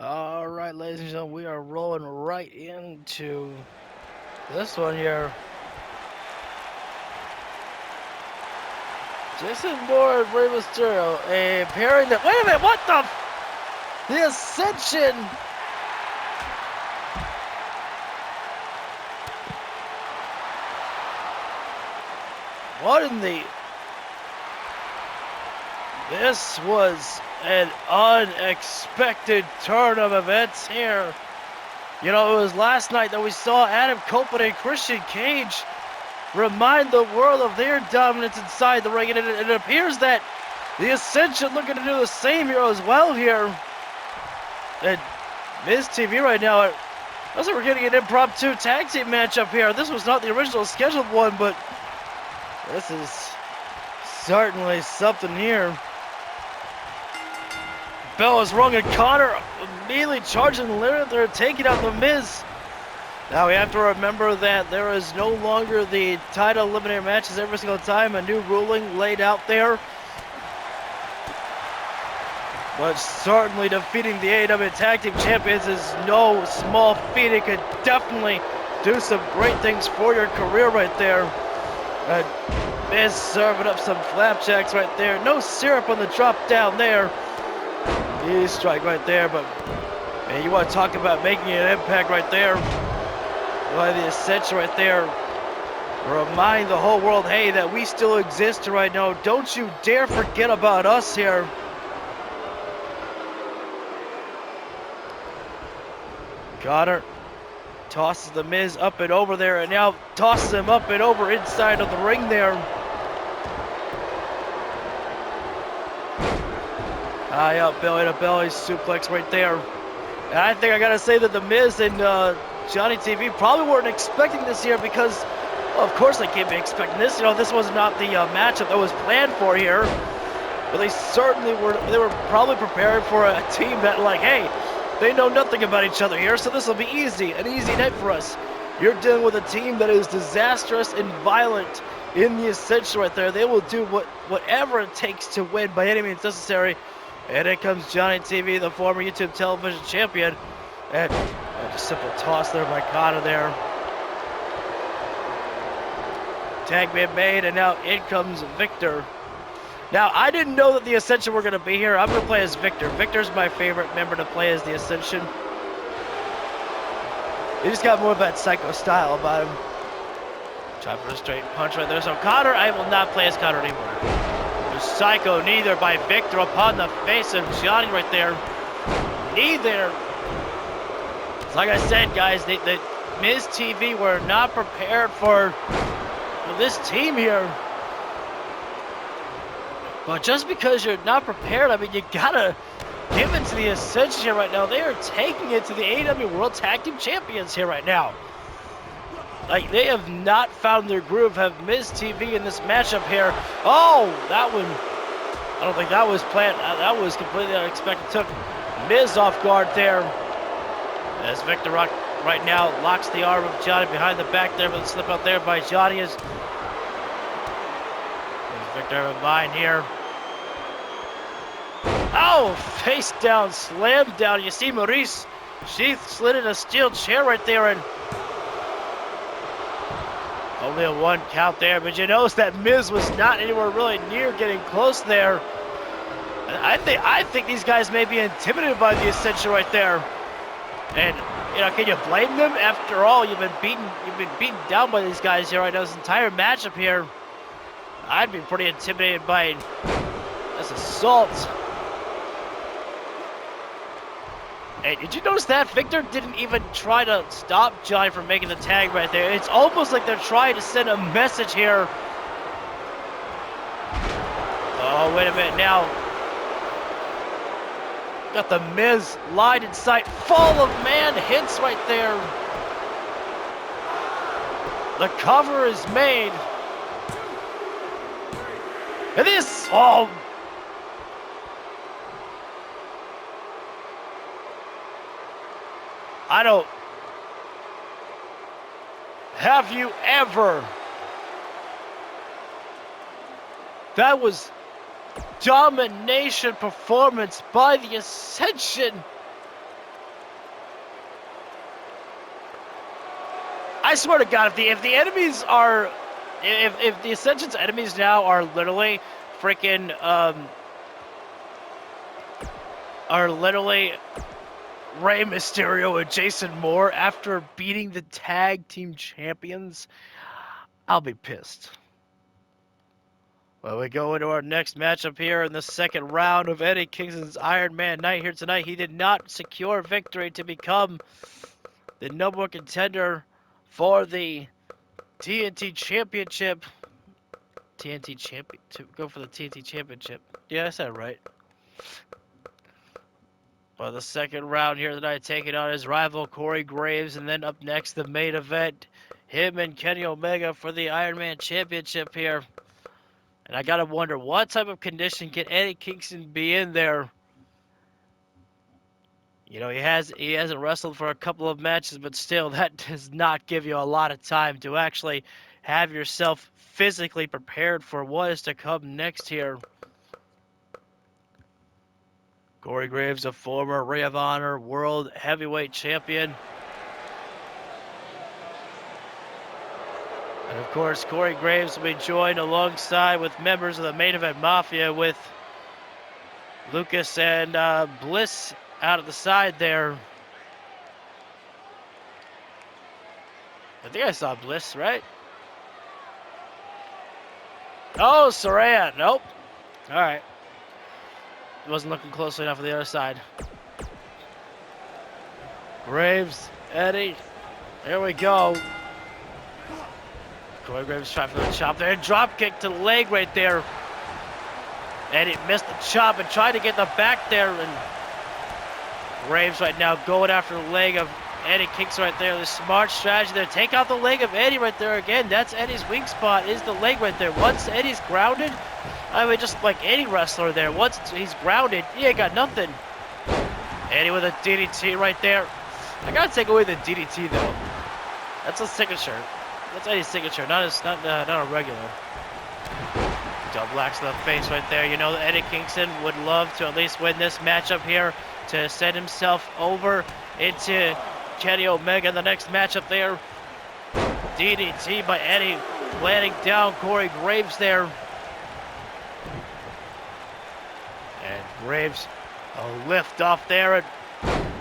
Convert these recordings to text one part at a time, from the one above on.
All right, ladies and gentlemen, we are rolling right into this one here. Jason Moore and Rey Mysterio, a pairing that. Wait a minute, what the? The Ascension. What in the? This was an unexpected turn of events here. You know, it was last night that we saw Adam Copeland and Christian Cage remind the world of their dominance inside the ring, and it appears that the Ascension looking to do the same here as well here. And Miz TV right now, it looks like we're getting an impromptu tag team matchup here. This was not the original scheduled one, but this is certainly something here. Bell is wrong, and Connor immediately charging the limit. They're taking out the Miz. Now we have to remember that there is no longer the title eliminator matches every single time. A new ruling laid out there. But certainly defeating the AEW Tag Team Champions is no small feat. It could definitely do some great things for your career right there. Miz serving up some flapjacks right there. No syrup on the drop down there. Knee strike right there, but man, you want to talk about making an impact right there. By the Ascension right there. Remind the whole world, hey, that we still exist right now. Don't you dare forget about us here. Connor tosses the Miz up and over there, and now tosses him up and over inside of the ring there. High up, belly to belly, suplex right there. And I think I gotta say that the Miz and Johnny TV probably weren't expecting this here because, well, of course they can't be expecting this. You know, this was not the matchup that was planned for here. But they certainly were. They were probably prepared for a team that, like, hey, they know nothing about each other here, so this will be easy, an easy night for us. You're dealing with a team that is disastrous and violent in the Ascension right there. They will do whatever it takes to win by any means necessary. And in comes Johnny TV, the former YouTube television champion. And a simple toss there by Connor there. Tag being made, and now in comes Victor. Now, I didn't know that the Ascension were going to be here. I'm going to play as Victor. Victor's my favorite member to play as the Ascension. He just got more of that psycho style about him. Try for a straight punch right there. So Connor, I will not play as Connor anymore. There's psycho neither by Victor upon the face of Johnny right there. Neither. Like I said, guys, the Miz TV were not prepared for this team here. But just because you're not prepared, I mean, you gotta give it to the Ascension here right now. They are taking it to the AEW World Tag Team Champions here right now. Like, they have not found their groove, have Miz TV in this matchup here. Oh, that one, I don't think that was planned. That was completely unexpected. Took Miz off guard there. As Victor Rock right now locks the arm of Johnny behind the back there, but the slip out there by Johnny is Victor have in mind here. Oh, face down, slam down. You see Maurice, she slid in a steel chair right there, and only a 1 count there. But you notice that Miz was not anywhere really near getting close there. I think these guys may be intimidated by the Ascension right there. And, you know, can you blame them? After all, you've been beaten down by these guys here right now. This entire matchup here, I'd be pretty intimidated by this assault. Hey, did you notice that? Victor didn't even try to stop Johnny from making the tag right there. It's almost like they're trying to send a message here. Oh, wait a minute now. Got the Miz line in sight, fall of man hits right there. The cover is made. And this, oh. I don't, have you ever? That was domination performance by the Ascension. I swear to God, if the enemies are, if the Ascension's enemies now are literally freaking Rey Mysterio and Jason Moore after beating the tag team champions, I'll be pissed. Well, we go into our next matchup here in the second round of Eddie Kingston's Iron Man night here tonight. He did not secure victory to become the number one contender for the TNT Championship. To go for the TNT Championship. Yeah, I said it right. Well, the second round here tonight, taking on his rival Corey Graves, and then up next, the main event, him and Kenny Omega for the Iron Man Championship here. And I gotta wonder, what type of condition can Eddie Kingston be in there? You know, he hasn't wrestled for a couple of matches, but still, that does not give you a lot of time to actually have yourself physically prepared for what is to come next here. Corey Graves, a former Ring of Honor World Heavyweight Champion. And of course, Corey Graves will be joined alongside with members of the Main Event Mafia with Lucas and Bliss out of the side there. I think I saw Bliss, right? Oh, Saraya. Nope. All right. Wasn't looking closely enough on the other side. Graves, Eddie. There we go. Corey Graves trying for the chop there. Drop kick to the leg right there. Eddie missed the chop and tried to get the back there. And Graves right now going after the leg of Eddie. Kingston right there. The smart strategy there. Take out the leg of Eddie right there again. That's Eddie's weak spot, is the leg right there. Once Eddie's grounded, I mean, just like any wrestler there, once he's grounded, he ain't got nothing. Eddie with a DDT right there. I gotta take away the DDT though. That's a signature. That's Eddie's signature, not a regular. Double axe to the face right there. You know, Eddie Kingston would love to at least win this matchup here to send himself over into Kenny Omega in the next matchup there. DDT by Eddie, landing down Corey Graves there. And Graves a lift off there and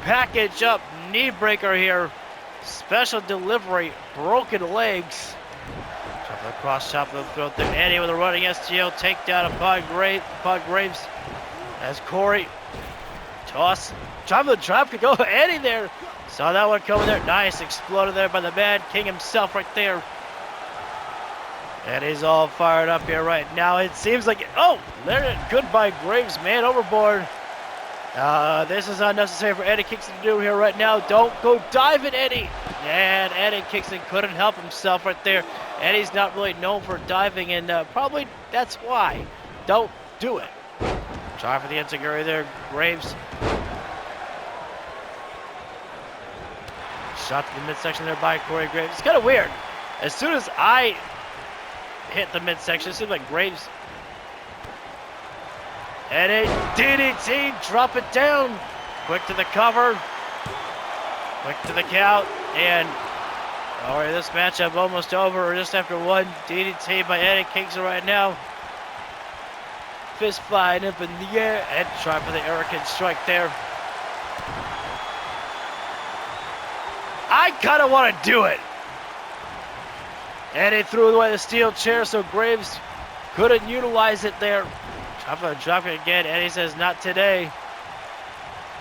package up knee breaker here. Special delivery, broken legs. Chop the cross, chop the throat there. Eddie with a running STO takedown upon Graves. As Corey toss, chop the drop kick. Oh, Eddie there. Saw that one coming there. Nice, exploded there by the Mad King himself right there. And he's all fired up here right now. It seems like, oh, there, goodbye Graves, man overboard. This is unnecessary for Eddie Kingston to do here right now. Don't go diving, Eddie. And Eddie Kingston couldn't help himself right there. Eddie's not really known for diving, and probably that's why. Don't do it. Try for the enziguri there, Graves. Shot to the midsection there by Corey Graves. It's kind of weird. As soon as I hit the midsection, it seems like Graves. And a DDT, drop it down. Quick to the cover. Quick to the count. And alright, this matchup almost over. We're just after one DDT by Eddie Kingston right now. Fist flying up in the air. And try for the arrogant strike there. I kind of want to do it. And he threw away the steel chair, so Graves couldn't utilize it there. Drop it again. Eddie says, not today.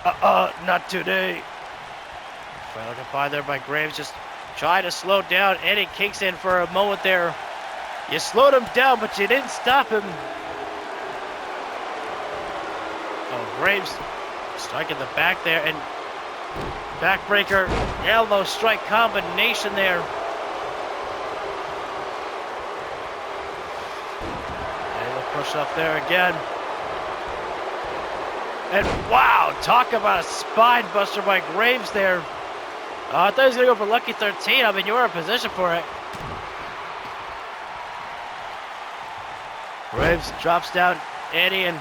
Not today. Final goodbye there by Graves. Just try to slow down Eddie Kingston for a moment there. You slowed him down, but you didn't stop him. Oh, Graves striking the back there, and backbreaker, elbow strike combination there. Push up there again. And wow, talk about a spine buster by Graves there. I thought he was going to go for Lucky 13. I mean, you were in position for it. Graves drops down Eddie and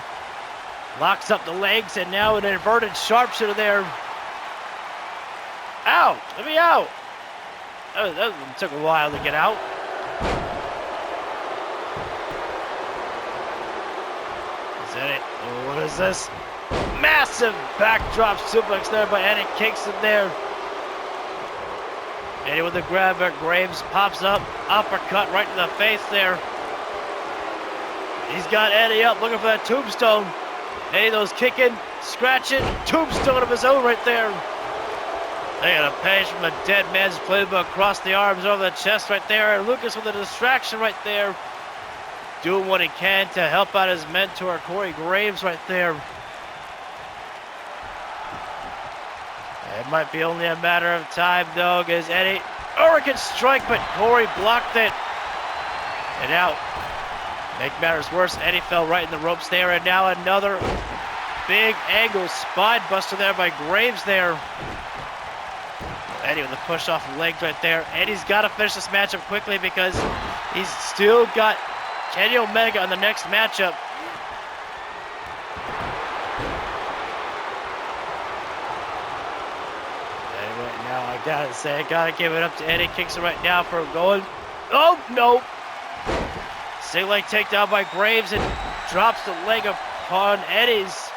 locks up the legs, and now an inverted sharpshooter there. Out! Let me out! That took a while to get out. Is that it? Oh, what is this? Massive backdrop suplex there by Eddie Kingston there. Eddie with the grab, but Graves pops up, uppercut right in the face there. He's got Eddie up, looking for that tombstone. Eddie those kicking, scratching, tombstone of his own right there. They got a page from the dead man's playbook across the arms, over the chest right there. And Lucas with a distraction right there. Doing what he can to help out his mentor, Corey Graves right there. It might be only a matter of time though, because Eddie, Hurricane strike, but Corey blocked it. And now, make matters worse, Eddie fell right in the ropes there, and now another big angle spine buster there by Graves there. Eddie with a push off the legs right there. Eddie's got to finish this matchup quickly because he's still got Kenny Omega on the next matchup. And right now, I gotta say, I gotta give it up to Eddie Kingston right now for going. Oh no! Single leg takedown by Graves and drops the leg upon Eddie's.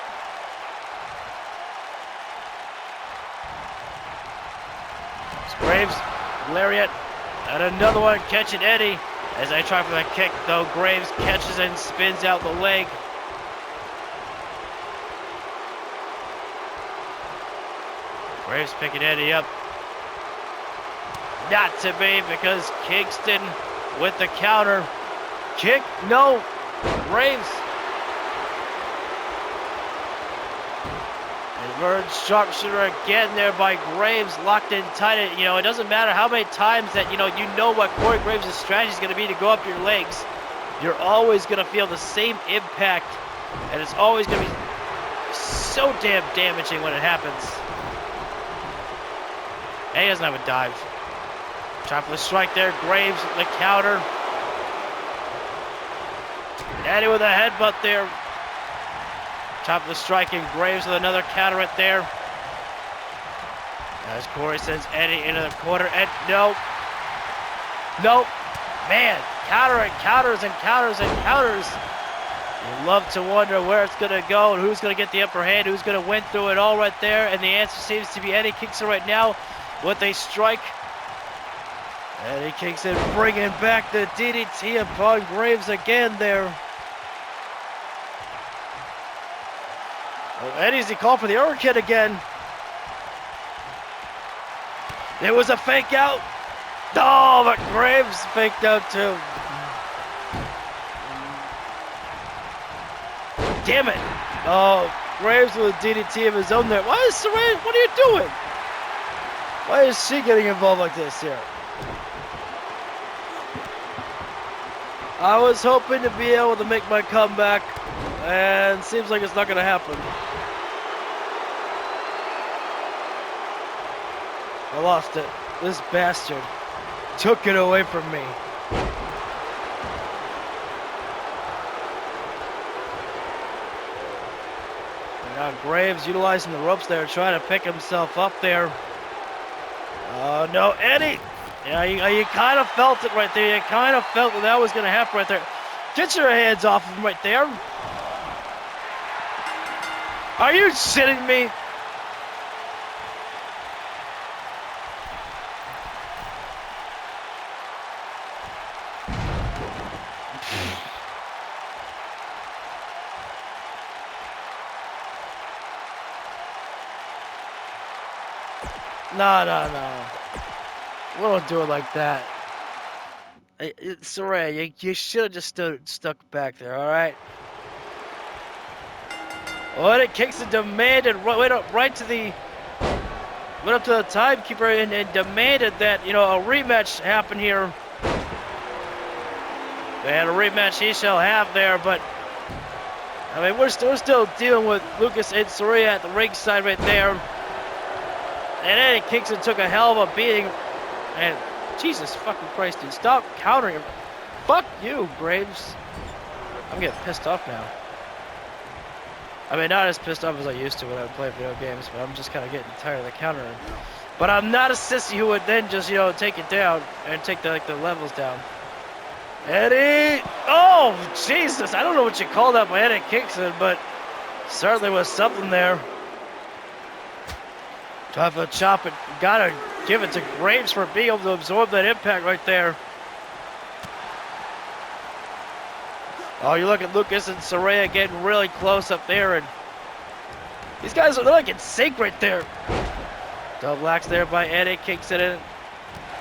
Graves, lariat, and another one catching Eddie. As I try for the kick, though, Graves catches and spins out the leg. Graves picking Eddie up. Not to be, because Kingston with the counter. Kick, no, Graves. Inverted sharpshooter again there by Graves, locked in tight. You know, it doesn't matter how many times that, you know what Corey Graves' strategy is going to be to go up your legs. You're always going to feel the same impact, and it's always going to be so damn damaging when it happens. And he doesn't have a dive. Try for the strike there, Graves with the counter. Eddie with a headbutt there. Top of the striking, Graves with another counter right there. As Corey sends Eddie into the corner, and nope. Man, countering, counters and counters and counters. You love to wonder where it's gonna go and who's gonna get the upper hand, who's gonna win through it all right there. And the answer seems to be Eddie Kingston right now with a strike. Eddie Kingston bringing back the DDT upon Graves again there. Eddie's the call for the overkill again. There was a fake out. Oh, but Graves faked out too. Damn it. Oh, Graves with a DDT of his own there. Why is Saray, what are you doing? Why is she getting involved like this here? I was hoping to be able to make my comeback, and seems like it's not going to happen. I lost it. This bastard took it away from me. And now Graves utilizing the ropes there, trying to pick himself up there. Oh no, Eddie! Yeah, you kind of felt it right there. You kind of felt that was going to happen right there. Get your hands off of him right there. Are you shitting me? No. We don't do it like that. Saray, you should have just stuck back there, all right? Well, it kicks and demanded, went up to the timekeeper and demanded that, a rematch happen here. And a rematch he shall have there, but I mean, we're still dealing with Lucas and Saray at the ringside right there. And Eddie Kingston took a hell of a beating. And Jesus fucking Christ, dude, stop countering him. Fuck you, Graves. I'm getting pissed off now. I mean, not as pissed off as I used to when I would play video games, but I'm just kind of getting tired of the countering. But I'm not a sissy who would then just, take it down and take the levels down. Eddie! Oh, Jesus! I don't know what you call that by Eddie Kingston, but certainly was something there. Tough to chop it. Gotta give it to Graves for being able to absorb that impact right there. Oh, you look at Lucas and Saraya getting really close up there, and these guys are like in sync right there. Double axe there by Eddie, kicks it in.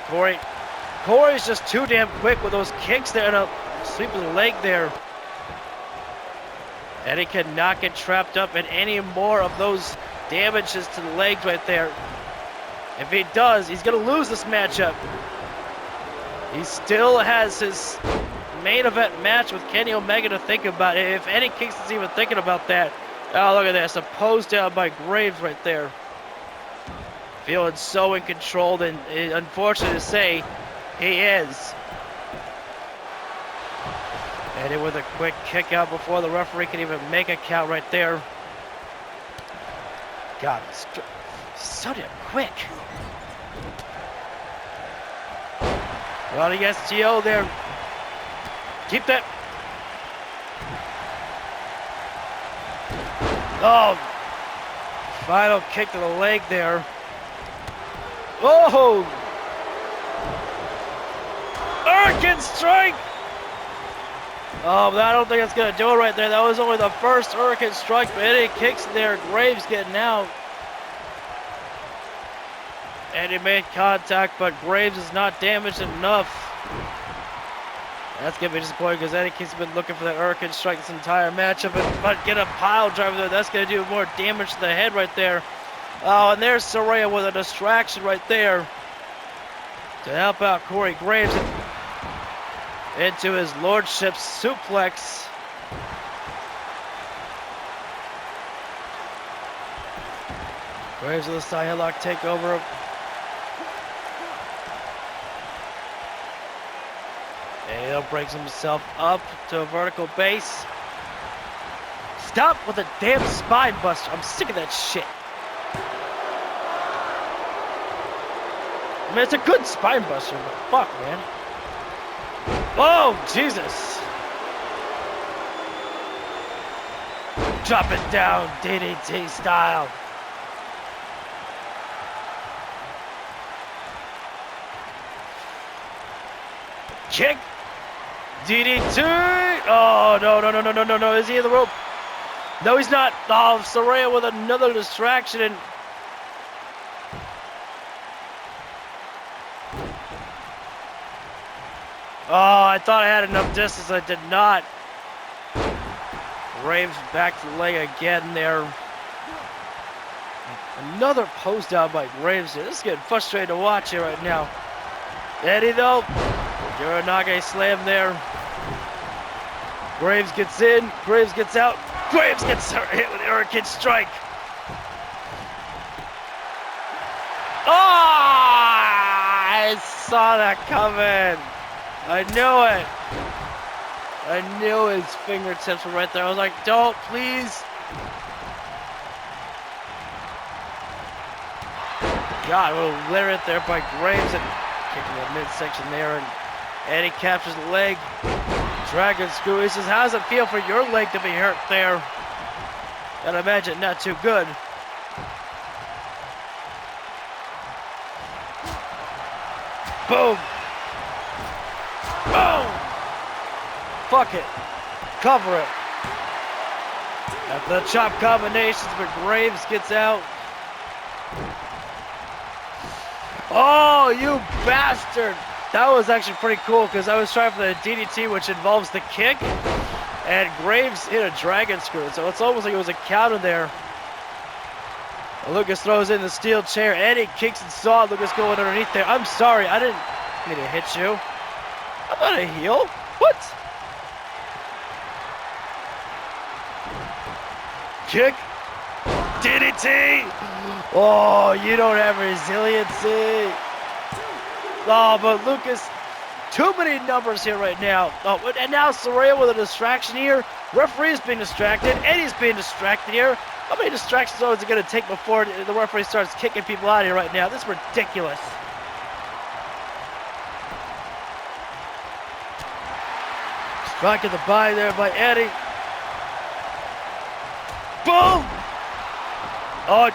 Corey's just too damn quick with those kicks there and a sweeping leg there. Eddie cannot get trapped up in any more of those damages to the legs right there. If he does, he's going to lose this matchup. He still has his main event match with Kenny Omega to think about. If Eddie Kingston's even thinking about that. Oh, look at this. A pose down by Graves right there. Feeling so in control, and unfortunate to say, he is. Eddie with a quick kick out before the referee can even make a count right there. God, so damn quick. Running STO there. Keep that. Oh, final kick to the leg there. Oh! Hurricane strike! Oh, but I don't think that's going to do it right there. That was only the first hurricane strike, but Eddie kicks there. Graves getting out. Eddie made contact, but Graves is not damaged enough. That's going to be disappointing because Eddie Kingston's been looking for that hurricane strike this entire matchup, but get a pile driver there. That's going to do more damage to the head right there. Oh, and there's Saraya with a distraction right there to help out Corey Graves into his lordship suplex. Graves with a side headlock takeover. And he breaks himself up to a vertical base. Stop with the damn spine buster. I'm sick of that shit. I mean, it's a good spine buster, but fuck, man. Oh, Jesus. Drop it down, DDT style. Kick. DDT. Oh, no. Is he in the rope? No, he's not. Oh, Saraya with another distraction. And oh, I thought I had enough distance. I did not. Graves back to the leg again there. Another post down by Graves here. This is getting frustrating to watch here right now. Eddie, though. Uranage slam there. Graves gets in. Graves gets out. Graves gets hit with Hurricane Strike. Oh! I saw that coming. I knew it. I knew his fingertips were right there. I was like, don't, please. God, what a lariat there by Graves, and kicking the midsection there, and Eddie captures the leg. Dragon screw. He says, how does it feel for your leg to be hurt there? I'd imagine not too good. Boom. Boom. Fuck it. Cover it. After the chop combinations, but Graves gets out. Oh, you bastard. That was actually pretty cool because I was trying for the DDT, which involves the kick, and Graves hit a dragon screw. So it's almost like it was a counter there. Lucas throws in the steel chair. Eddie kicks and saw Lucas going underneath there. I'm sorry, I didn't mean to hit you. I'm not a heel. What? Kick. DDT. Oh, you don't have resiliency. Oh, but Lucas, too many numbers here right now. Oh, and now Saraya with a distraction here. Referee's being distracted. Eddie's being distracted here. How many distraction zones is it going to take before the referee starts kicking people out of here right now? This is ridiculous. Strike in the body there by Eddie. Boom! Oh,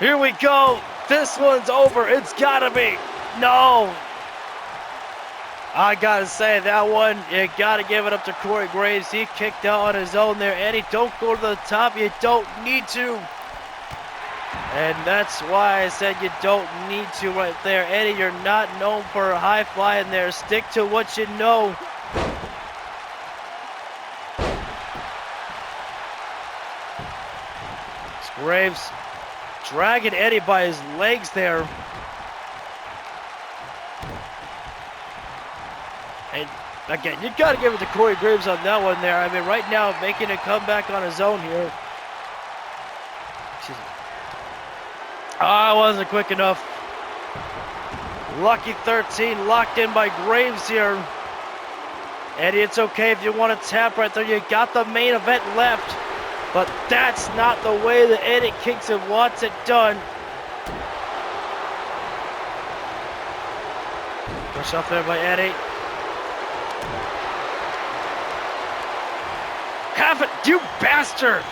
here we go. This one's over. It's got to be. No. I got to say, that one, you got to give it up to Corey Graves. He kicked out on his own there. Eddie, don't go to the top. You don't need to. And that's why I said you don't need to right there. Eddie, you're not known for high flying there. Stick to what you know. Graves dragging Eddie by his legs there. And again, you got to give it to Corey Graves on that one there. I mean, right now, making a comeback on his own here. Excuse me. I wasn't quick enough. Lucky 13 locked in by Graves here. Eddie, it's okay if you want to tap right there. You got the main event left. But that's not the way that Eddie Kingston wants it done. Push up there by Eddie. Have it, you bastard!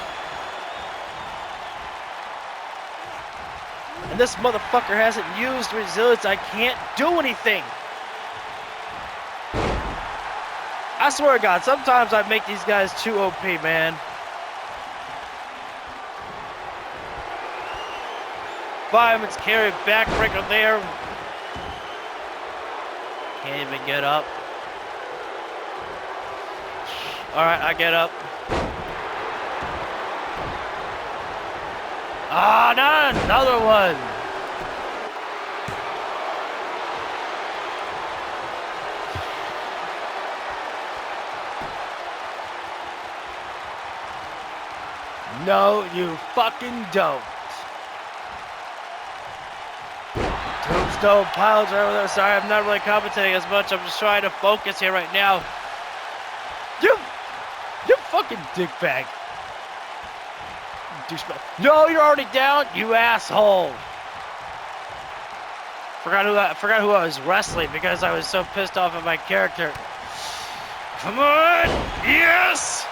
And this motherfucker hasn't used resilience. I can't do anything. I swear to God, sometimes I make these guys too OP, man. Fireman's carry, backbreaker there. Can't even get up. All right, I get up. Ah, not another one. No, you fucking don't. Tombstone piles are over there. Sorry, I'm not really commentating as much. I'm just trying to focus here right now. You fucking dickbag. Douchebag. No, you're already down, you asshole. Forgot who I was wrestling because I was so pissed off at my character. Come on, yes.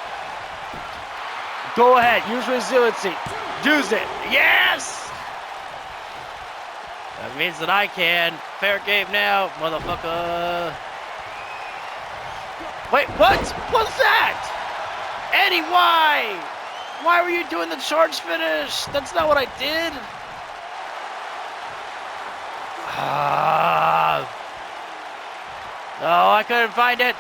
Go ahead, use resiliency. Use it, yes. That means that I can. Fair game now, motherfucker. Wait, what? What's that? Eddie, why? Why were you doing the charge finish? That's not what I did. No, I couldn't find it.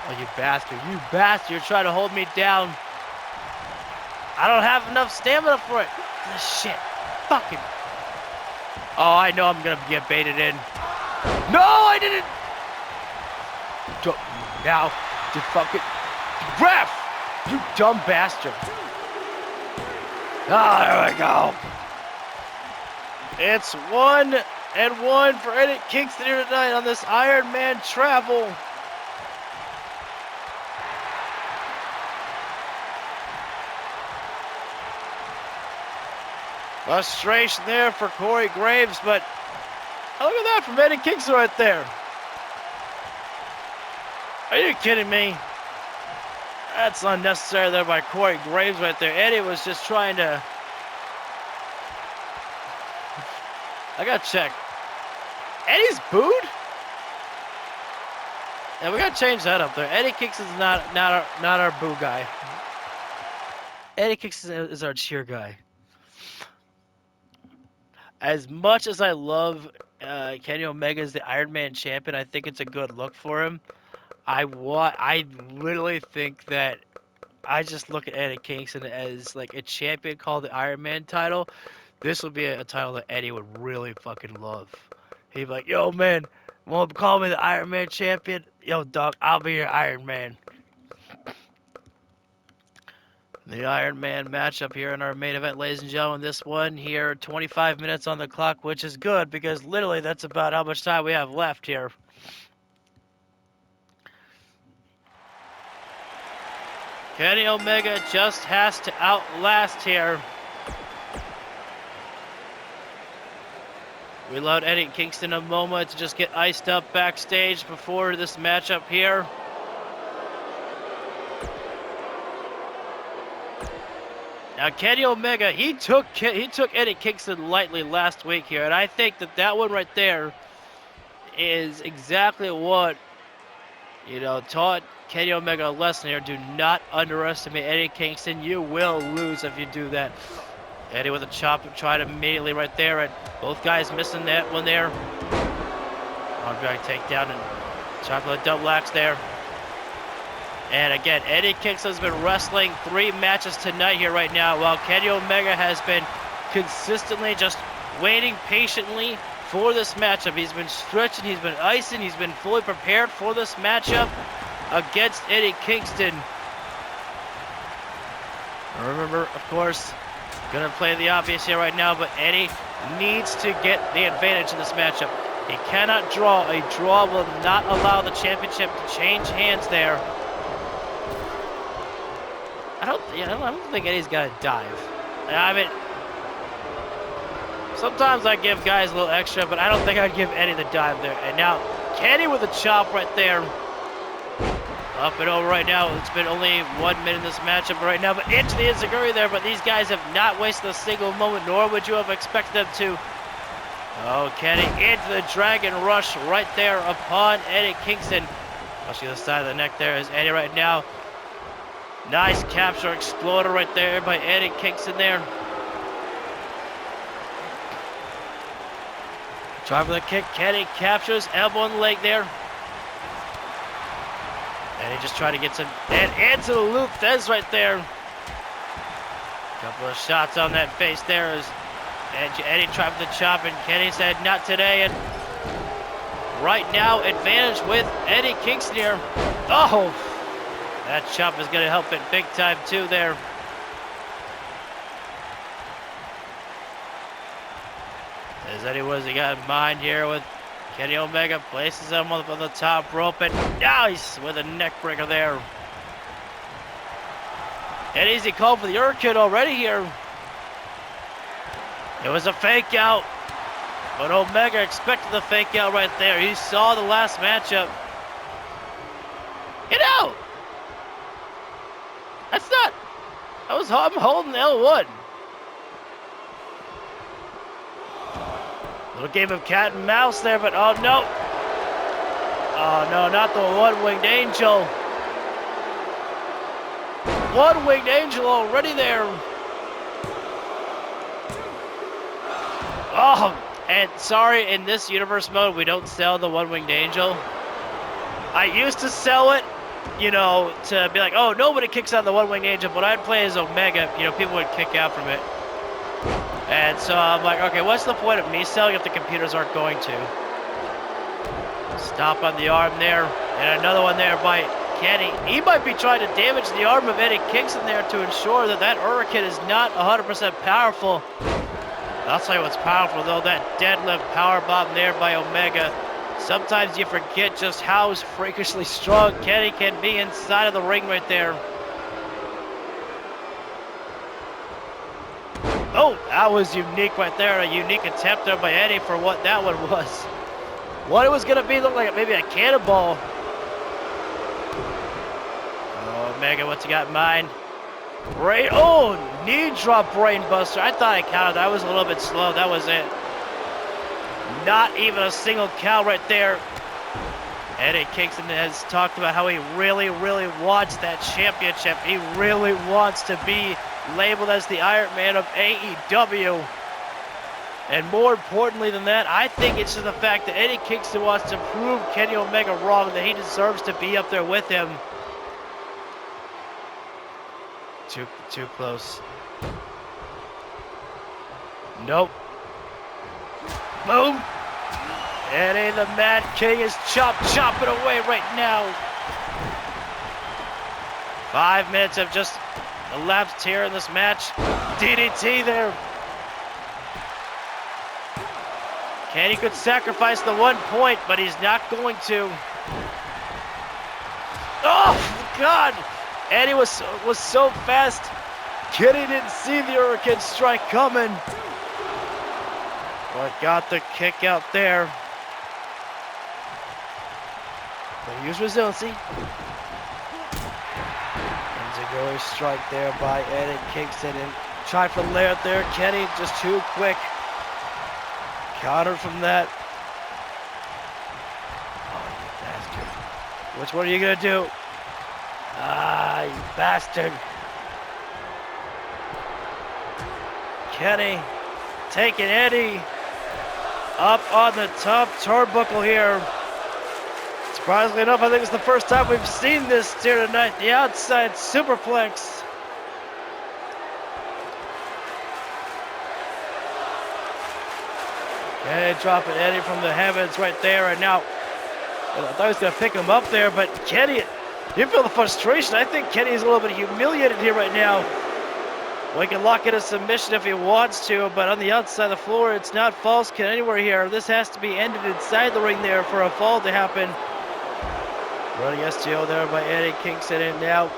Oh, you bastard. You bastard. You're trying to hold me down. I don't have enough stamina for it. Shit. Fucking. Oh, I know I'm gonna get baited in. No, I didn't. Now, you fucking ref, you dumb bastard. Ah, there we go. It's 1-1 for Eddie Kingston here tonight on this Iron Man travel. Frustration there for Corey Graves, but look at that from Eddie Kingston right there. Are you kidding me? That's unnecessary there by Corey Graves right there. Eddie was just trying to... I gotta check. Eddie's booed? Yeah, we gotta change that up there. Eddie Kingston's not our boo guy. Eddie Kingston is our cheer guy. As much as I love Kenny Omega as the Iron Man champion, I think it's a good look for him. I literally think that I just look at Eddie Kingston as like a champion called the Iron Man title. This would be a title that Eddie would really fucking love. He'd be like, yo, man, want to call me the Iron Man champion? Yo, dog, I'll be your Iron Man. The Iron Man matchup here in our main event, ladies and gentlemen. This one here, 25 minutes on the clock, which is good because literally that's about how much time we have left here. Kenny Omega just has to outlast here. We allowed Eddie Kingston a moment to just get iced up backstage before this matchup here. Now Kenny Omega, he took Eddie Kingston lightly last week here, and I think that one right there is exactly what, taught Kenny Omega a lesson here. Do not underestimate Eddie Kingston. You will lose if you do that. Eddie with a chop and tried immediately right there, and both guys missing that one there. Arm drag takedown and chocolate double axe there. And again, Eddie Kingston's been wrestling 3 matches tonight here right now, while Kenny Omega has been consistently just waiting patiently for this matchup. He's been stretching, he's been icing, he's been fully prepared for this matchup against Eddie Kingston. Remember, of course, gonna play the obvious here right now, but Eddie needs to get the advantage in this matchup. He cannot draw. A draw will not allow the championship to change hands there. I don't think Eddie's got to dive. I mean, sometimes I give guys a little extra, but I don't think I'd give Eddie the dive there. And now, Kenny with a chop right there. Up and over right now. It's been only 1 minute in this matchup right now, but into the enziguri there, but these guys have not wasted a single moment, nor would you have expected them to. Oh, Kenny into the Dragon Rush right there upon Eddie Kingston. Pushing the side of the neck there is Eddie right now. Nice capture exploder right there by Eddie Kingston there. Try for the kick. Kenny captures elbow and leg there. And he just tried to get some, and into the loop, Fez right there. Couple of shots on that face there as Eddie tried for the chop, and Kenny said, not today. And right now, advantage with Eddie Kingston here. Oh, that chop is going to help it big time too there. As Eddie, what has he got in mind here with Kenny Omega? Places him on the top rope, and nice with a neck breaker there. Eddie's he called for the Hurricane already here. It was a fake out, but Omega expected the fake out right there. He saw the last matchup. Get out! That's not. I'm holding L1. Little game of cat and mouse there, but oh no. Oh no, not the one-winged angel. One-winged angel already there. Oh, and sorry, in this universe mode, we don't sell the one-winged angel. I used to sell it, to be like, oh, nobody kicks out the one-winged angel, but I'd play as Omega, people would kick out from it. And so I'm like, okay, what's the point of me selling if the computers aren't going to? Stop on the arm there, and another one there by Kenny. He might be trying to damage the arm of Eddie Kingston there to ensure that Hurricane is not 100% powerful. I'll tell you what's powerful, though, that deadlift powerbomb there by Omega. Sometimes you forget just how freakishly strong Kenny can be inside of the ring right there. Oh, that was unique right there. A unique attempt there by Eddie for what that one was. What it was going to be looked like maybe a cannonball. Oh, Omega, what's he got in mind? Knee drop brain buster. I thought I counted. I was a little bit slow. That was it. Not even a single count right there. Eddie Kingston has talked about how he really, really wants that championship. He really wants to be labeled as the Iron Man of AEW. And more importantly than that, I think it's just the fact that Eddie Kingston wants to prove Kenny Omega wrong, that he deserves to be up there with him. Too close. Nope. Boom. Eddie the Mad King is chopping away right now. 5 minutes have just elapsed here in this match. DDT there. Kenny could sacrifice the 1 point, but he's not going to. Oh, God. Eddie was so fast. Kenny didn't see the Hurricane strike coming. But got the kick out there. They use resiliency. Enziguri strike there by Eddie Kingston. And tried for the layout there. Kenny just too quick. Countered from that. Oh, you bastard. Which one are you going to do? Ah, you bastard. Kenny taking Eddie up on the top turnbuckle here. Surprisingly enough, I think it's the first time we've seen this here tonight. The outside superplex. Kenny dropping Eddie from the heavens right there. And now, I thought he was going to pick him up there, but Kenny, you feel the frustration. I think Kenny's a little bit humiliated here right now. Well, he can lock in a submission if he wants to, but on the outside of the floor, it's not false count anywhere here. This has to be ended inside the ring there for a fall to happen. Running STO there by Eddie Kingston, and now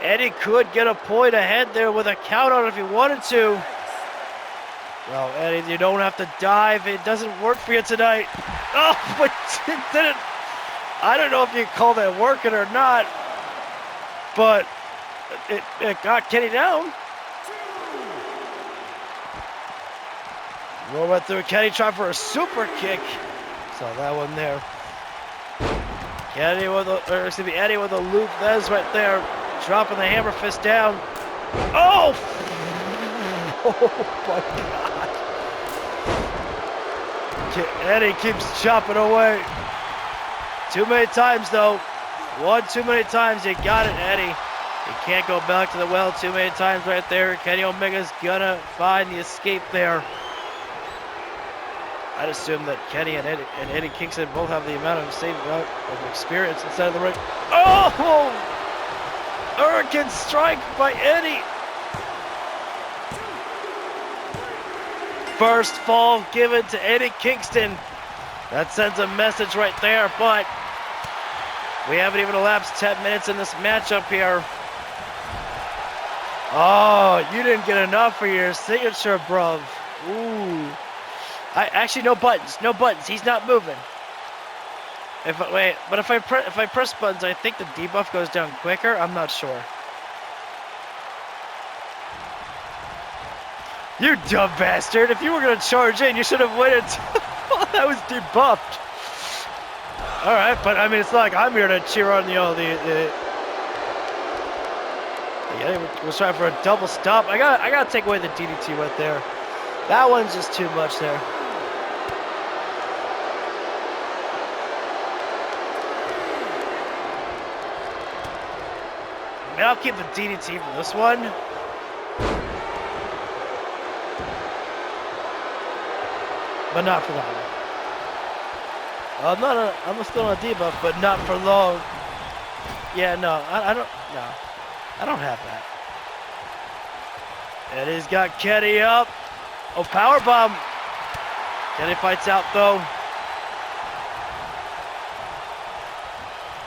Eddie could get a point ahead there with a count out if he wanted to. Well, Eddie, you don't have to dive. It doesn't work for you tonight. Oh, but it didn't. I don't know if you call that working or not, but it got Kenny down. Roll right through. Kenny tried for a super kick. Saw that one there. Eddie with a loop. That is right there. Dropping the hammer fist down. Oh! Oh my God. Eddie keeps chopping away. Too many times though. One too many times. You got it, Eddie. You can't go back to the well too many times right there. Kenny Omega's gonna find the escape there. I'd assume that Kenny and Eddie Kingston both have the amount of same amount of experience inside of the ring. Oh! Hurricane strike by Eddie. First fall given to Eddie Kingston. That sends a message right there, but we haven't even elapsed 10 minutes in this matchup here. Oh, you didn't get enough for your signature, bruv. Ooh. Actually, no buttons. No buttons. He's not moving. But if I press buttons, I think the debuff goes down quicker. I'm not sure. You dumb bastard! If you were gonna charge in, you should have waited until that was debuffed. All right, but I mean, it's not like I'm here to cheer on Yeah, he was trying for a double stop. I gotta take away the DDT right there. That one's just too much there. I mean, I'll keep the DDT for this one. But not for that one. I'm still on a debuff, but not for long. Yeah, no, I don't have that. And he's got Kenny up. Oh, powerbomb. Kenny fights out though.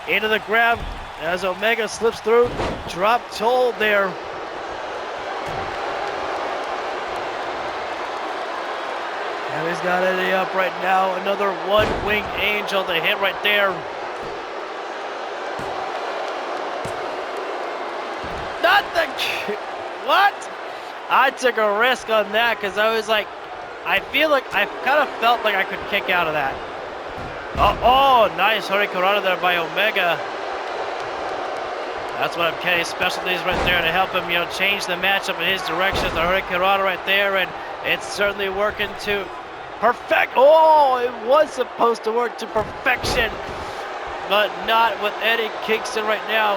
Into the grab as Omega slips through. Drop toe there. And he's got Eddie up right now. Another one-winged angel to hit right there. Not the... What? I took a risk on that because I was like, I kind of felt like I could kick out of that. Oh, nice Hurricanrana there by Omega. That's one of Kenny's specialties right there to help him, change the matchup in his direction. The Hurricanrana right there, and it's certainly working to perfect. Oh, it was supposed to work to perfection, but not with Eddie Kingston right now.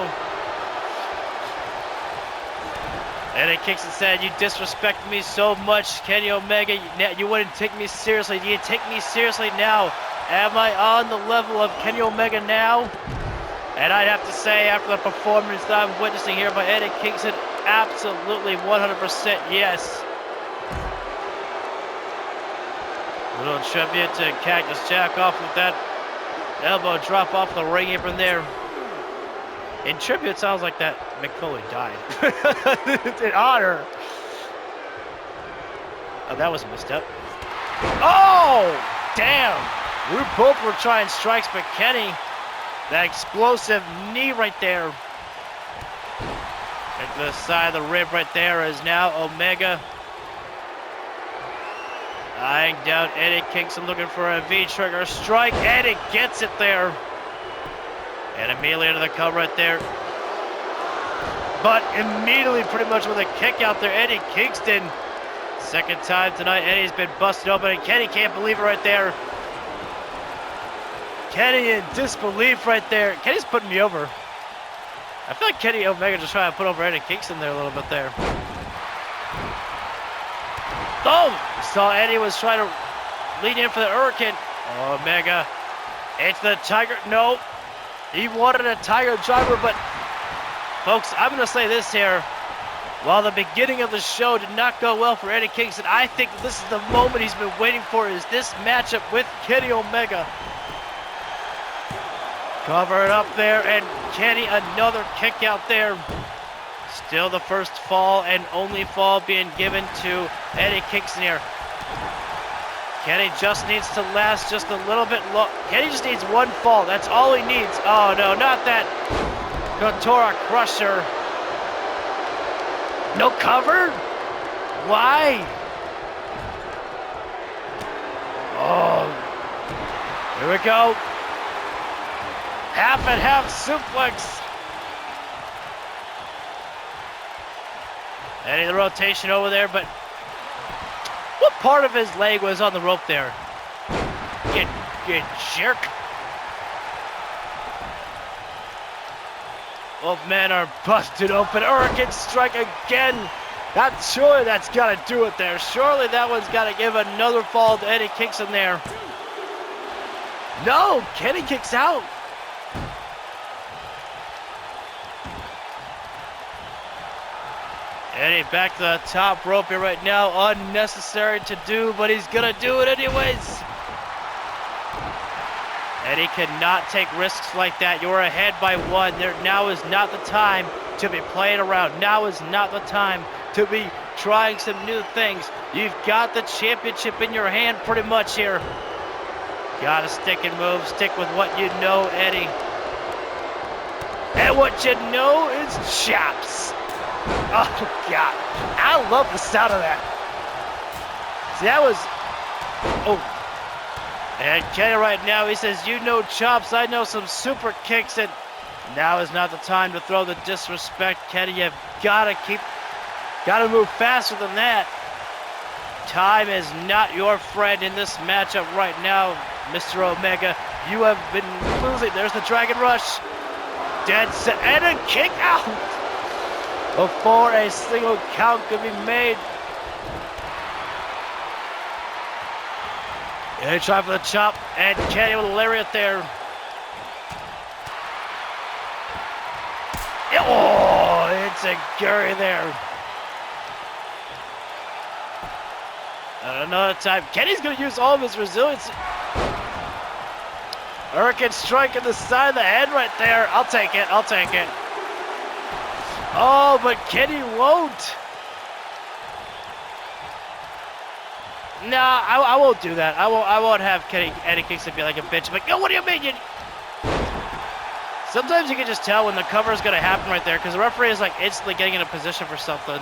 Eddie Kingston said, "You disrespect me so much, Kenny Omega. You wouldn't take me seriously. Do you take me seriously now? Am I on the level of Kenny Omega now?" And I'd have to say, after the performance that I'm witnessing here by Eddie Kingston, absolutely 100% yes. Little tribute to Cactus Jack off with that elbow drop off the ring apron there. In tribute, it sounds like that Mick Foley died. In honor. Oh, that was a misstep. Oh, damn. We both were trying strikes, but Kenny, that explosive knee right there. At the side of the rib right there is now Omega. Eyeing down Eddie Kingston, looking for a V-trigger strike, and it gets it there. And immediately into the cover right there. But immediately, pretty much with a kick out there, Eddie Kingston. Second time tonight, Eddie's been busted open, and Kenny can't believe it right there. Kenny in disbelief right there. Kenny's putting me over. I feel like Kenny Omega just trying to put over Eddie Kingston there a little bit there. Oh! Saw Eddie was trying to lead in for the Hurricane. Omega into the Tiger. No. He wanted a Tiger driver, but folks, I'm going to say this here. While the beginning of the show did not go well for Eddie Kingston, I think this is the moment he's been waiting for, is this matchup with Kenny Omega. Cover it up there, and Kenny, another kick out there. Still the first fall and only fall being given to Eddie Kingston here. Kenny just needs to last just a little bit long. Kenny just needs one fall. That's all he needs. Oh, no, not that. Gotora Crusher. No cover? Why? Oh. Here we go. Half and half suplex. Eddie, the rotation over there, but what part of his leg was on the rope there? You jerk. Both men are busted open. Hurricane strike again. Surely that's got to do it there. Surely that one's got to give another fall to Eddie Kingston there. No, Kenny kicks out. Eddie back to the top rope here right now. Unnecessary to do, but he's going to do it anyways. Eddie cannot take risks like that. You're ahead by one. Now is not the time to be playing around. Now is not the time to be trying some new things. You've got the championship in your hand pretty much here. Gotta stick and move. Stick with what you know, Eddie. And what you know is chops. Oh, God. I love the sound of that. See, that was... Oh. And Kenny right now, he says, you know chops, I know some super kicks, and now is not the time to throw the disrespect. Kenny, you've got to move faster than that. Time is not your friend in this matchup right now, Mr. Omega. You have been losing. There's the Dragon Rush. Dead set, and a kick out before a single count could be made. And they try for the chop, and Kenny with a lariat there. Oh, it's a Gary there. And another time, Kenny's going to use all of his resilience. Hurricane strike in the side of the head right there. I'll take it, I'll take it. Oh, but Kenny won't. No, I won't do that. I won't have Eddie Kingston be like a bitch. But, yo, what do you mean? Sometimes you can just tell when the cover is going to happen right there because the referee is like instantly getting in a position for something.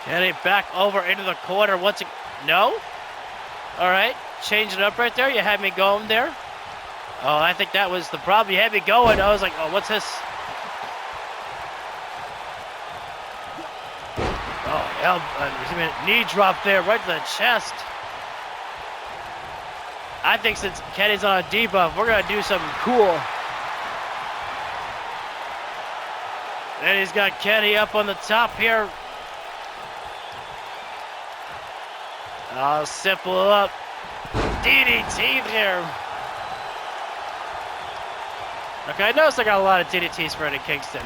Kenny back over into the corner. No? All right. Change it up right there. You had me going there. Oh, I think that was the problem. You had me going. I was like, oh, what's this? Oh, knee drop there right to the chest. I think since Kenny's on a debuff, we're going to do something cool. And he's got Kenny up on the top here. I'll simple up. DDT there. Okay, I noticed I got a lot of DDTs for Eddie Kingston.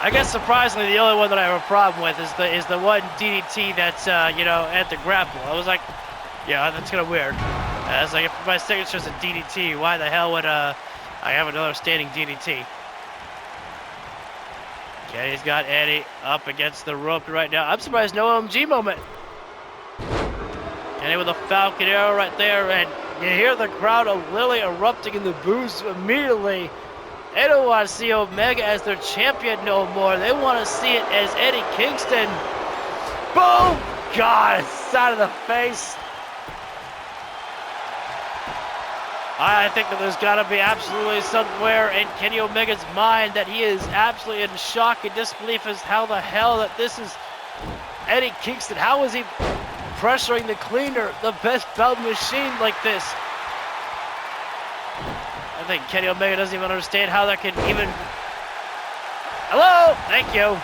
I guess surprisingly, the only one that I have a problem with is the one DDT that's at the grapple. I was like, Yeah, that's kind of weird. It's like, if my signature's a DDT, why the hell would I have another standing DDT? Kenny's got Eddie up against the rope right now. I'm surprised no OMG moment. Kenny with a Falcon Arrow right there, and you hear the crowd of Lily erupting in the boos immediately. They don't want to see Omega as their champion no more. They want to see it as Eddie Kingston. Boom! God, side of the face. I think that there's got to be absolutely somewhere in Kenny Omega's mind that he is absolutely in shock and disbelief as how the hell that this is Eddie Kingston. How is he pressuring the cleaner, the best belt machine like this? I think Kenny Omega doesn't even understand how that could even... Hello! Thank you.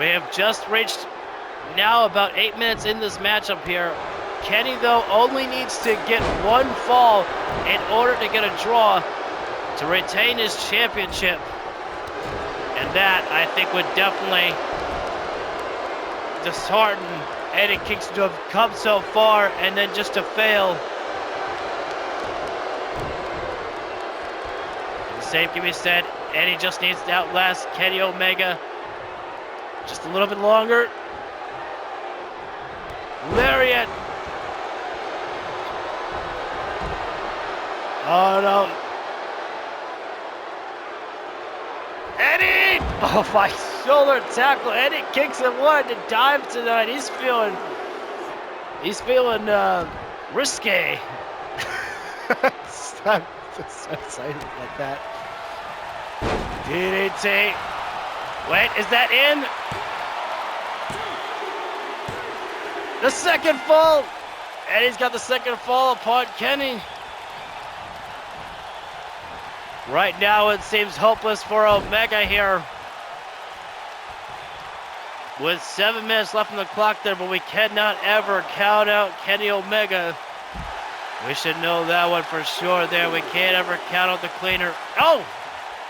We have just reached now about 8 minutes in this matchup here. Kenny, though, only needs to get one fall in order to get a draw to retain his championship. And that, I think, would definitely dishearten Eddie Kingston to have come so far and then just to fail. And the same can be said, Eddie just needs to outlast Kenny Omega just a little bit longer. Lariat. Oh no. Eddie! Oh, my shoulder tackle. Eddie Kingston wanted to dive tonight. He's feeling risque. I'm so excited like that. DDT. Wait, is that in? The second fall. Eddie's got the second fall upon Kenny. Right now it seems hopeless for Omega here. With 7 minutes left on the clock there, but we cannot ever count out Kenny Omega. We should know that one for sure there. We can't ever count out the cleaner. Oh!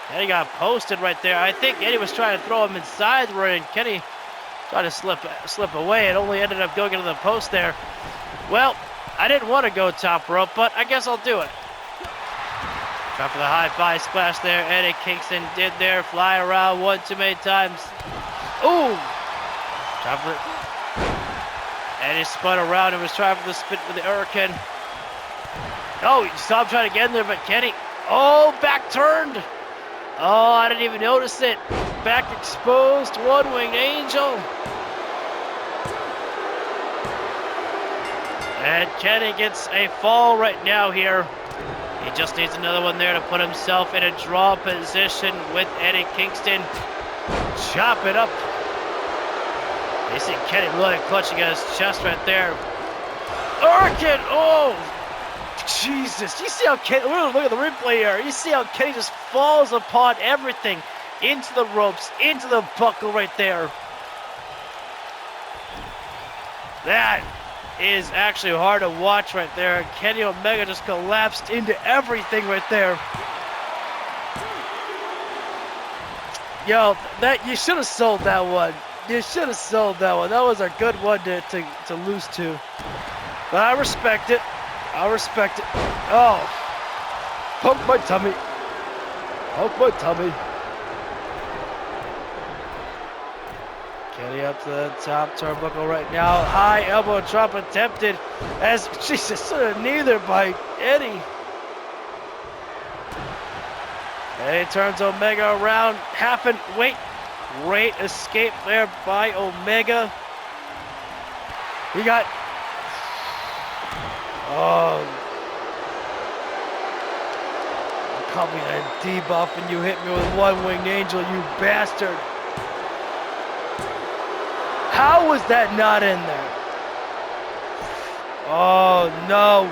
Kenny got posted right there. I think Eddie was trying to throw him inside the ring. Kenny tried to slip away. It only ended up going into the post there. Well, I didn't want to go top rope, but I guess I'll do it. Try for the high five splash there. Eddie Kingston did there. Fly around one too many times. Ooh! Try for it. Eddie spun around and was trying for the spin for the Hurricane. Oh, you saw him trying to get in there, but Kenny. Oh, back turned. Oh, I didn't even notice it. Back exposed. One-winged angel. And Kenny gets a fall right now here. He just needs another one there to put himself in a draw position with Eddie Kingston. Chop it up. You see Kenny really clutching at his chest right there. Hurricane! Oh! Jesus. You see how Kenny... Look at the replay here. You see how Kenny just falls upon everything. Into the ropes. Into the buckle right there. That is actually hard to watch right there. Kenny Omega just collapsed into everything right there. Yo, that you should have sold that one. You should have sold that one. That was a good one to lose to. But I respect it. I respect it. Oh. Poke my tummy. Poke my tummy. Kenny up to the top turnbuckle right now. High elbow drop attempted as, Jesus, sort of neither by Eddie. Eddie turns Omega around. Great escape there by Omega. He got... Oh. You called me a debuff and you hit me with one-winged angel, you bastard. How was that not in there? Oh, no.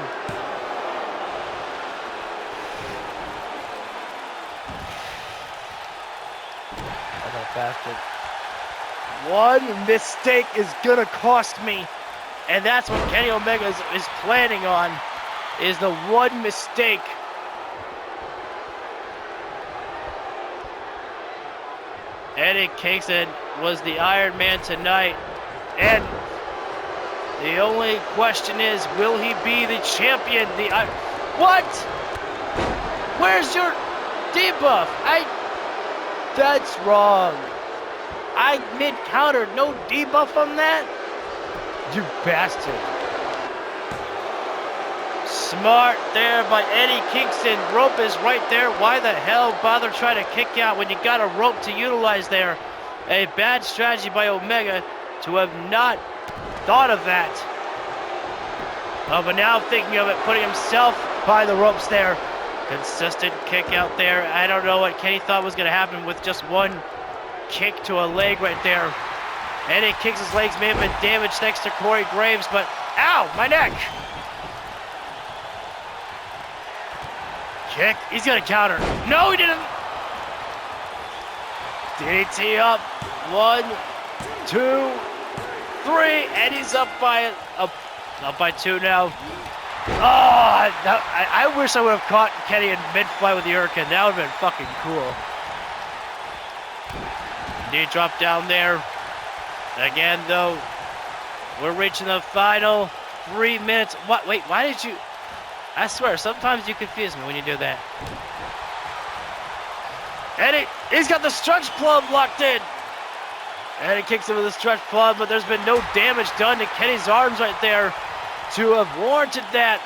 That bastard. One mistake is gonna cost me. And that's what Kenny Omega is planning on, is the one mistake. Eddie Kingston was the Iron Man tonight. And the only question is, will he be the champion? What? Where's your debuff? That's wrong. I mid-counter, no debuff on that? You bastard. Smart there by Eddie Kingston. Rope is right there. Why the hell bother trying to kick out when you got a rope to utilize there? A bad strategy by Omega to have not thought of that. Oh, but now thinking of it, putting himself by the ropes there. Consistent kick out there. I don't know what Kenny thought was going to happen with just one kick to a leg right there. Eddie Kingston's legs may have been damaged thanks to Corey Graves, but ow, my neck. Kick, he's going to counter. No, he didn't. DDT up. 1, 2, 3, and he's up by 2 now. Oh, I wish I would have caught Kenny in mid-flight with the Hurricane. That would have been fucking cool. Knee drop down there. Again, though, we're reaching the final 3 minutes. What? Wait, why did you? I swear, sometimes you confuse me when you do that. Eddie, he's got the stretch plug locked in. Eddie kicks him with a stretch plug, but there's been no damage done to Kenny's arms right there to have warranted that.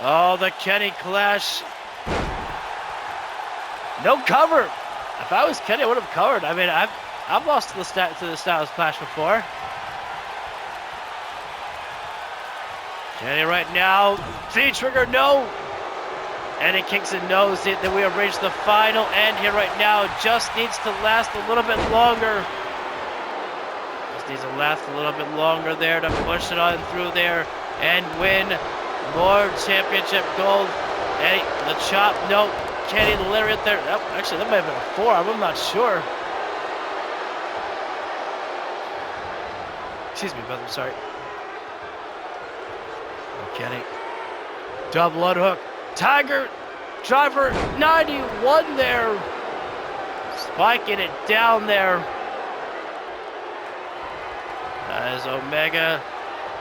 Oh, the Kenny Clash. No cover. If I was Kenny, I would have covered. I mean, I've lost to the Styles Clash before. Kenny right now, V-trigger, no. Eddie Kingston knows that we have reached the final end here right now. Just needs to last a little bit longer. Just needs to last a little bit longer there to push it on through there and win more championship gold. Eddie, the chop, no. Kenny literally there. Oh, actually, that might have been a forearm. I'm not sure. Excuse me, brother. I'm sorry. Kenny. Double unhook. Tiger Driver 91 there. Spiking it down there. As Omega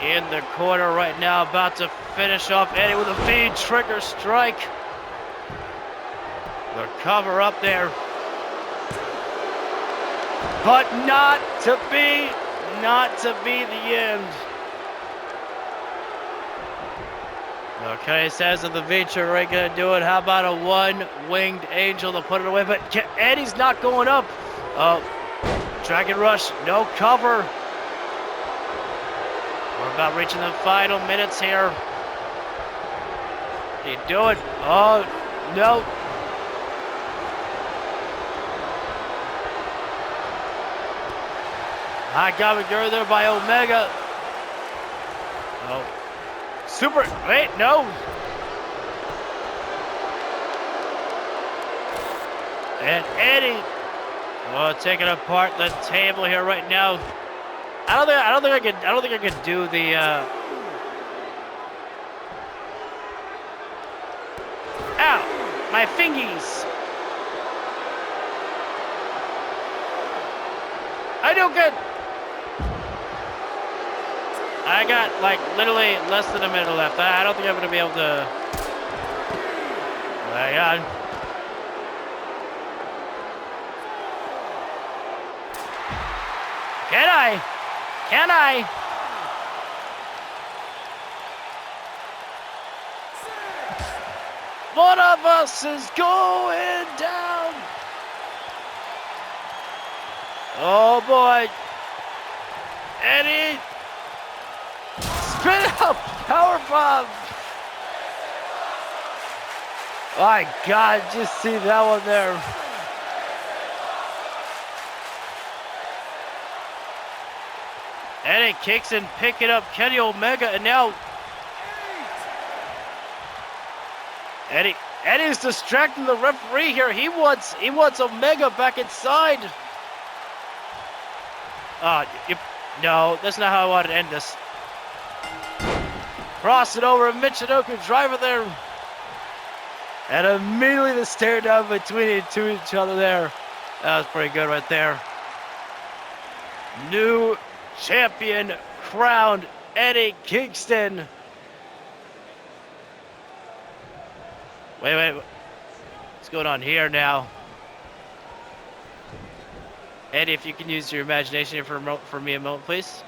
in the corner right now, about to finish off Eddie with a V-trigger strike. The cover up there. But not to be the end. Okay, says that the V-trigger ain't gonna do it. How about a one-winged angel to put it away? But Eddie's not going up. Dragon Rush, no cover. We're about reaching the final minutes here. What are you doing? Oh, no. High Gabagura there by Omega. Oh. Super, wait, no. And Eddie, taking apart the table here right now. I don't think I could do the. Ow, my fingies. I do good. I got like literally less than a minute left. I don't think I'm gonna be able to. Hang on. Can I? Can I? One of us is going down. Oh boy. Eddie. Spin out powerbomb. My God, just see that one there. Eddie Kingston picking up Kenny Omega, and now Eddie's distracting the referee here. He wants Omega back inside. No, that's not how I wanted to end this. Cross it over, Michinoku Driver there. And immediately the stare down between each other there. That was pretty good right there. New champion crowned Eddie Kingston. Wait. What's going on here now? Eddie, if you can use your imagination for me a moment, please.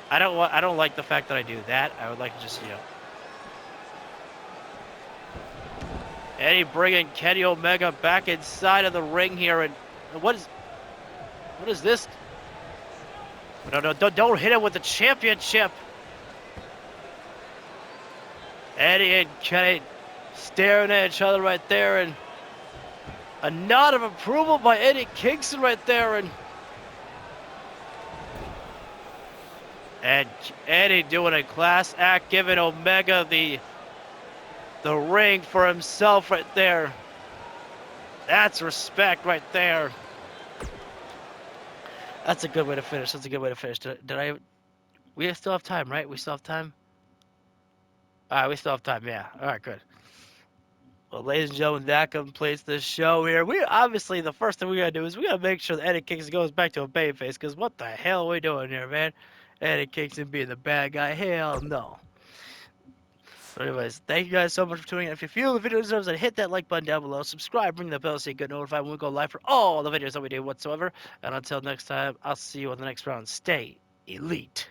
I don't like the fact that I do that. I would like to just, Eddie bringing Kenny Omega back inside of the ring here, and what is this? No, don't hit him with the championship. Eddie and Kenny staring at each other right there, and a nod of approval by Eddie Kingston right there, and Eddie doing a class act, giving Omega the ring for himself right there. That's respect right there. That's a good way to finish. We still have time, right? We still have time? All right, we still have time, yeah. All right, good. Well, ladies and gentlemen, that completes the show here. We obviously, the first thing we gotta do is we gotta make sure that Eddie Kingston goes back to a babyface, because what the hell are we doing here, man? Eddie Kingston being the bad guy? Hell no. But anyways, thank you guys so much for tuning in. If you feel the video deserves it, hit that like button down below. Subscribe, ring the bell so you get notified when we go live for all the videos that we do whatsoever. And until next time, I'll see you on the next round. Stay elite.